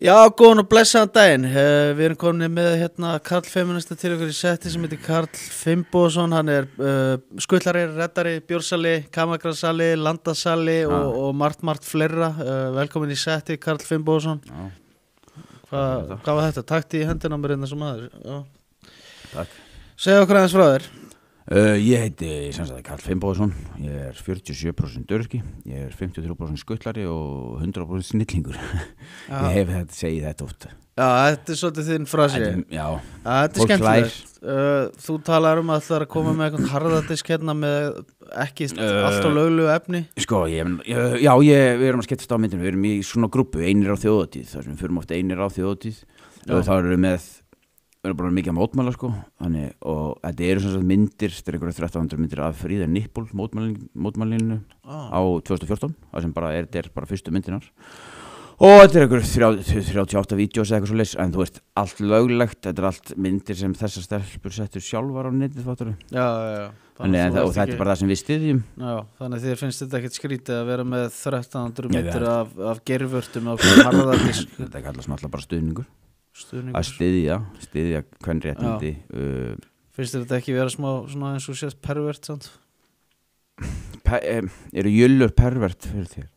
Já, góðan og blessaðan daginn. Við erum komin með hérna Karl Feminista til okkur í setti sem heitir Karl Finnbogason. Hann er skutlari, reddari, bjórsali, kamagrasali, landasali og margt fleira. Velkomin í setti, Karl Finnbogason. Hvað var þetta? Takti í hendina mér einnig sem aður. Já. Takk. Segðu okkur aðeins frá þér. Ég heiti sem sagt Karl Finnbogason, ég er 47% öryrki, ég er 53% skutlari og 100% snillingur. Ég hef segið þetta oft. Já, þetta er svolítið þinn frasi. Já, þetta er skemmtilegt. Þú talar að ætlar að koma með eitthvað harðadisk hérna með ekki allt á löglegu efni. Sko, við erum að skiptast á myndinu, við erum í svona grúppu, einir á þjóðhátíð, þar sem við förum ofta einir á þjóðhátíð. Þá erum við bara mikið að mótmæla sko, þannig, og þetta eru svona myndir, þetta er einhverja 1300 myndir af Fríða Nippol mótmælinu á 2014, það sem bara er bara fyrstu myndinar og þetta er einhverjum 38 vídeos eða eitthvað svo leys, en þú veist, allt löglegt, þetta er allt myndir sem þessar stelpur settur sjálfar á netið, fattur við? Já. Þannig, og þetta er bara það sem við styðjum. Já, þannig þér finnst þetta ekkert skrítið að vera með 1300 myndir af gervörtum á harðadisk. Þetta kallast náttúrulega bara stuðningur. Að styðja kvenréttindi. Finnst þér þetta ekki vera smá svona eins og sést pervert samt? Eru jöllur pervert fyrir þér?